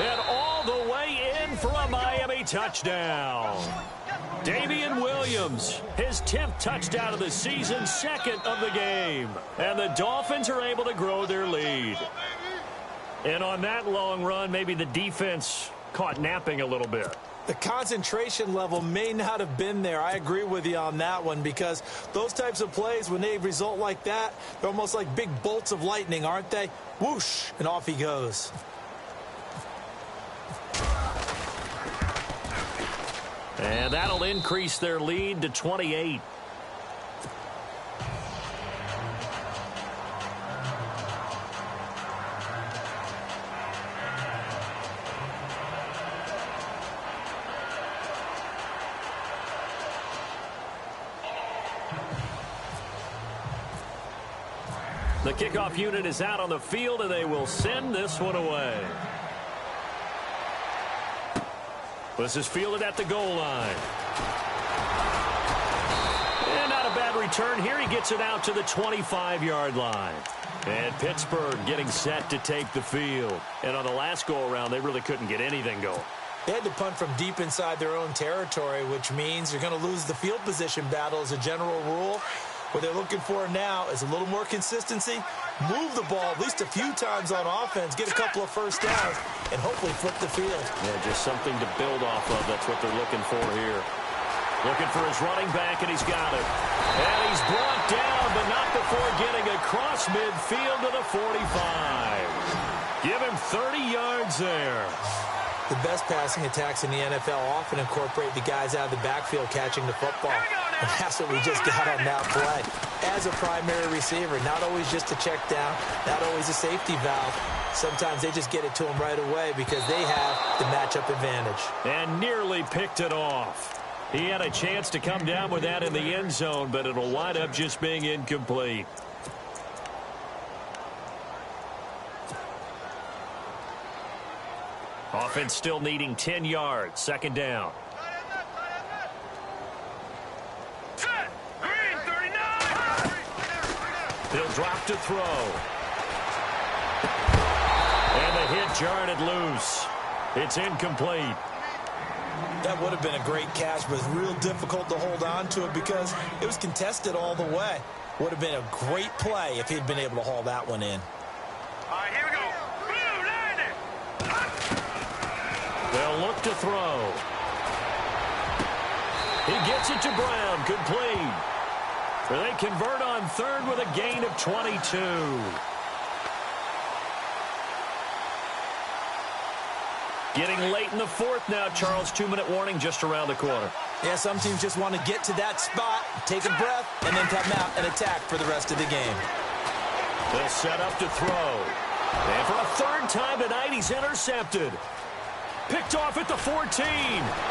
And all the way in for a Miami touchdown. Damian Williams, his 10th touchdown of the season, 2nd of the game. And the Dolphins are able to grow their lead. And on that long run, maybe the defense caught napping a little bit. The concentration level may not have been there. I agree with you on that one, because those types of plays, when they result like that, they're almost like big bolts of lightning, aren't they? Whoosh, and off he goes. And that'll increase their lead to 28. The kickoff unit is out on the field, and they will send this one away. This is fielded at the goal line. And not a bad return here. He gets it out to the 25-yard line. And Pittsburgh getting set to take the field. And on the last go-around, they really couldn't get anything going. They had to punt from deep inside their own territory, which means you're going to lose the field position battle as a general rule. What they're looking for now is a little more consistency, move the ball at least a few times on offense, get a couple of 1st downs, and hopefully flip the field. Yeah, just something to build off of. That's what they're looking for here. Looking for his running back, and he's got it. And he's brought down, but not before getting across midfield to the 45. Give him 30 yards there. The best passing attacks in the NFL often incorporate the guys out of the backfield catching the football. And that's what we just got on that play. As a primary receiver, not always just a check down, not always a safety valve. Sometimes they just get it to them right away because they have the matchup advantage. And nearly picked it off. He had a chance to come down with that in the end zone, but it'll wind up just being incomplete. Offense still needing 10 yards. Second down. Set. Green, 39. He'll drop to throw. And the hit jarred it loose. It's incomplete. That would have been a great catch, but it's real difficult to hold on to it because it was contested all the way. Would have been a great play if he'd been able to haul that one in. All right, here we go. Blue, landing. They'll look to throw. He gets it to Brown, complete. They convert on third with a gain of 22. Getting late in the fourth now, Charles. 2-minute warning just around the corner. Yeah, some teams just want to get to that spot, take a breath, and then come out and attack for the rest of the game. They'll set up to throw. And for a third time tonight, he's intercepted. Picked off at the 14.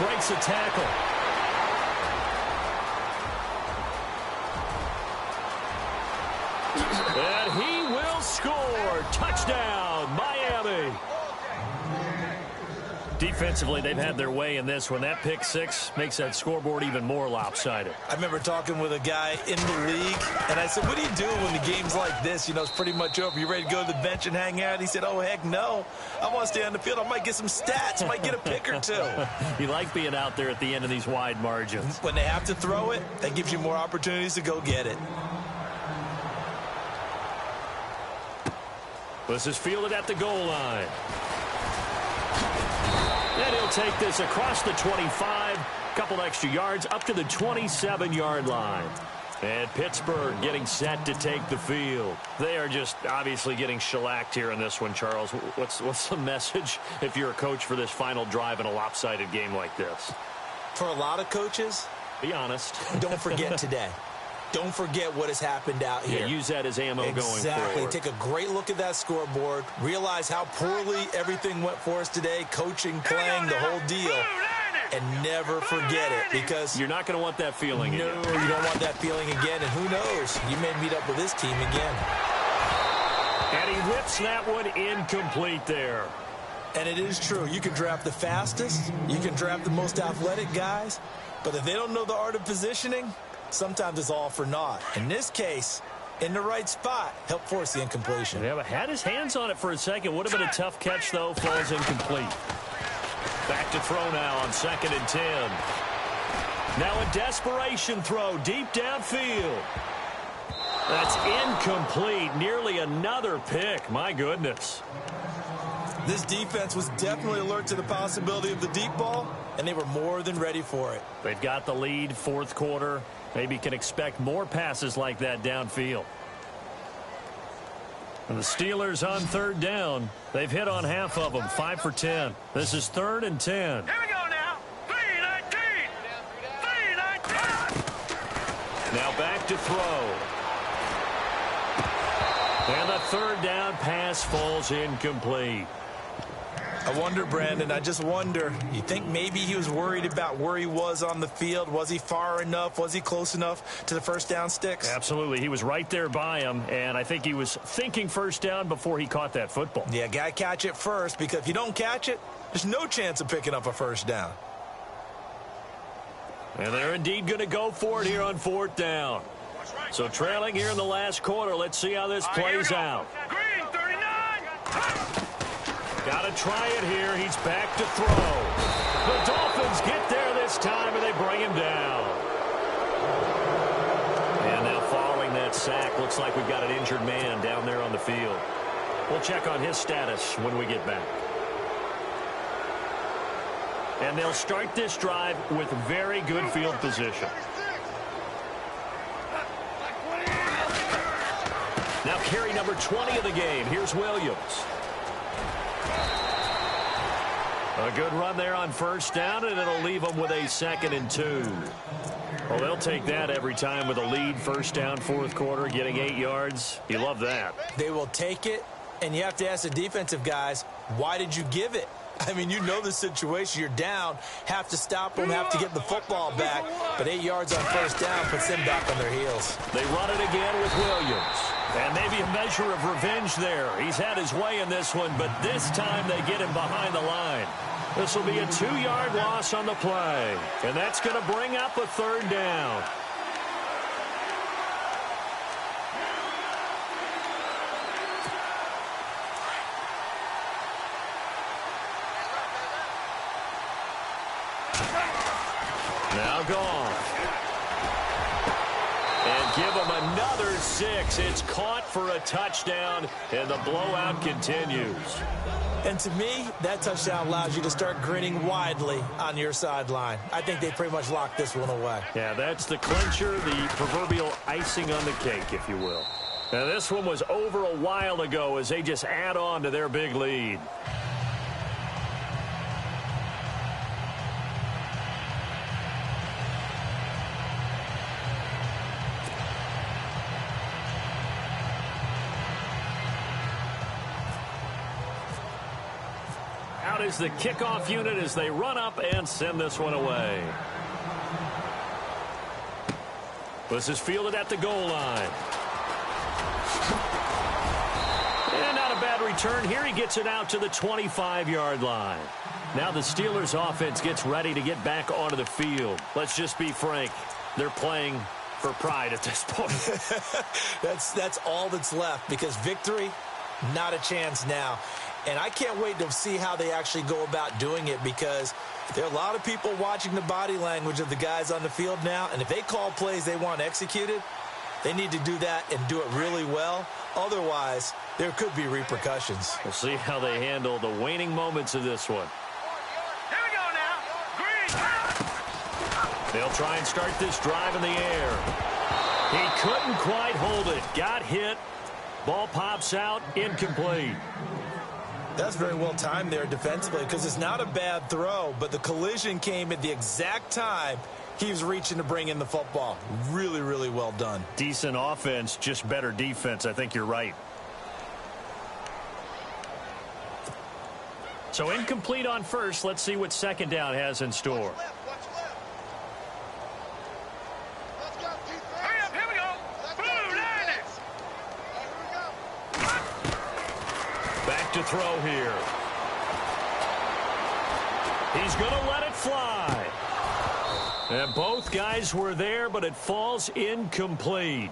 Breaks a tackle. And he will score. Touchdown, Miami. Defensively, they've had their way in this one. That pick six makes that scoreboard even more lopsided. I remember talking with a guy in the league, and I said, what do you do when the game's like this? You know, it's pretty much over. You ready to go to the bench and hang out? He said, oh, heck no. I want to stay on the field. I might get some stats. I might get a pick or two. You like being out there at the end of these wide margins. When they have to throw it, that gives you more opportunities to go get it. This is fielded at the goal line. And he'll take this across the 25. Couple extra yards up to the 27-yard line. And Pittsburgh getting set to take the field. They are just obviously getting shellacked here in this one, Charles. What's the message if you're a coach for this final drive in a lopsided game like this? For a lot of coaches, be honest. Don't forget today. Don't forget what has happened out here. Yeah, use that as ammo going forward. Exactly. Take a great look at that scoreboard. Realize how poorly everything went for us today. Coaching, playing, the whole deal. And never forget it, because you're not going to want that feeling again. No, you don't want that feeling again. And who knows? You may meet up with this team again. And he whips that one incomplete there. And it is true. You can draft the fastest. You can draft the most athletic guys. But if they don't know the art of positioning, sometimes it's all for naught. In this case, in the right spot, help force the incompletion. Yeah, but had his hands on it for a second. Would have been a tough catch, though. Falls incomplete. Back to throw now on 2nd and 10. Now a desperation throw deep downfield. That's incomplete. Nearly another pick. My goodness. This defense was definitely alert to the possibility of the deep ball, and they were more than ready for it. They've got the lead, fourth quarter. Maybe can expect more passes like that downfield. And the Steelers on 3rd down. They've hit on half of them, 5 for 10. This is 3rd and 10. Here we go now. 3-19. 3-19. Now back to throw. And the 3rd down pass falls incomplete. I wonder, Brandon, I just wonder, you think maybe he was worried about where he was on the field? Was he far enough? Was he close enough to the first down sticks? Absolutely. He was right there by him, and I think he was thinking first down before he caught that football. Yeah, got to catch it first, because if you don't catch it, there's no chance of picking up a first down. And they're indeed going to go for it here on 4th down. So trailing here in the last quarter. Let's see how this plays out. Green, 39. Got to try it here. He's back to throw. The Dolphins get there this time, and they bring him down. And now following that sack, looks like we've got an injured man down there on the field. We'll check on his status when we get back. And they'll start this drive with very good field position. Now carry number 20 of the game. Here's Williams. A good run there on first down, and it'll leave them with a 2nd and 2. Well, they'll take that every time with a lead. First down, fourth quarter, getting 8 yards. You love that. They will take it, and you have to ask the defensive guys, why did you give it? I mean, you know the situation. You're down, have to stop them, have to get the football back. But 8 yards on first down puts them back on their heels. They run it again with Williams. And maybe a measure of revenge there. He's had his way in this one, but this time they get him behind the line. This will be a 2-yard loss on the play. And that's going to bring up a third down. Now gone. And give him another 6. It's caught for a touchdown, and the blowout continues. And to me, that touchdown allows you to start grinning widely on your sideline. I think they pretty much locked this one away. Yeah, that's the clincher, the proverbial icing on the cake, if you will. Now, this one was over a while ago as they just add on to their big lead. Out is the kickoff unit as they run up and send this one away. This is fielded at the goal line. And not a bad return here. He gets it out to the 25-yard line. Now the Steelers offense gets ready to get back onto the field. Let's just be frank. They're playing for pride at this point. That's all that's left, because victory, not a chance now. And I can't wait to see how they actually go about doing it, because there are a lot of people watching the body language of the guys on the field now. And if they call plays they want executed, they need to do that and do it really well. Otherwise, there could be repercussions. We'll see how they handle the waning moments of this one. Here we go now. Green. They'll try and start this drive in the air. He couldn't quite hold it. Got hit. Ball pops out. Incomplete. That's very well timed there defensively, because it's not a bad throw, but the collision came at the exact time he was reaching to bring in the football. Really, really well done. Decent offense, just better defense. I think you're right. So incomplete on first. Let's see what second down has in store. Hurry up, here we go. Blue Niners. Back to throw here. He's going to let it fly. And both guys were there, but it falls incomplete.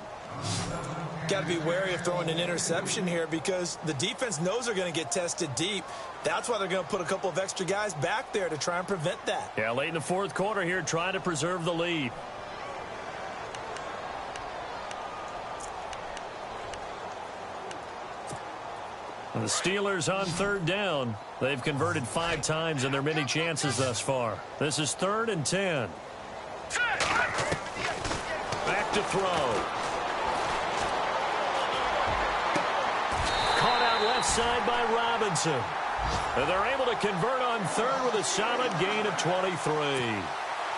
Got to be wary of throwing an interception here, because the defense knows they're going to get tested deep. That's why they're going to put a couple of extra guys back there to try and prevent that. Yeah, late in the fourth quarter here, trying to preserve the lead. And the Steelers on third down. They've converted 5 times in their many chances thus far. This is 3rd and 10. Back to throw. Caught out left side by Robinson. And they're able to convert on third with a solid gain of 23.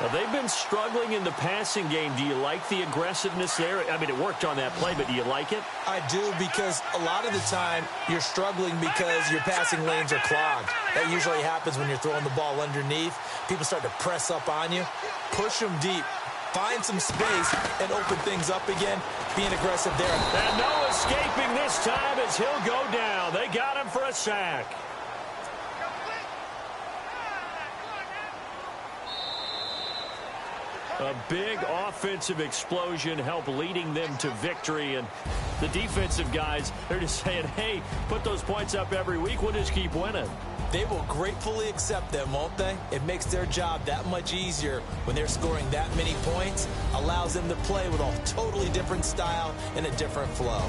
Now, they've been struggling in the passing game. Do you like the aggressiveness there? I mean, it worked on that play, but do you like it? I do, because a lot of the time you're struggling because your passing lanes are clogged. That usually happens when you're throwing the ball underneath. People start to press up on you. Push them deep. Find some space and open things up again. Being aggressive there. And no escaping this time as he'll go down. They got him for a sack. A big offensive explosion helped leading them to victory. And the defensive guys, they're just saying, hey, put those points up every week. We'll just keep winning. They will gratefully accept them, won't they? It makes their job that much easier when they're scoring that many points. Allows them to play with a totally different style and a different flow.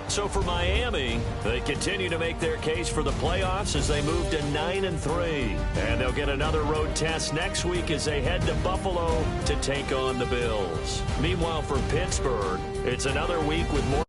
So for Miami, they continue to make their case for the playoffs as they move to 9-3. And they'll get another road test next week as they head to Buffalo to take on the Bills. Meanwhile, for Pittsburgh, it's another week with more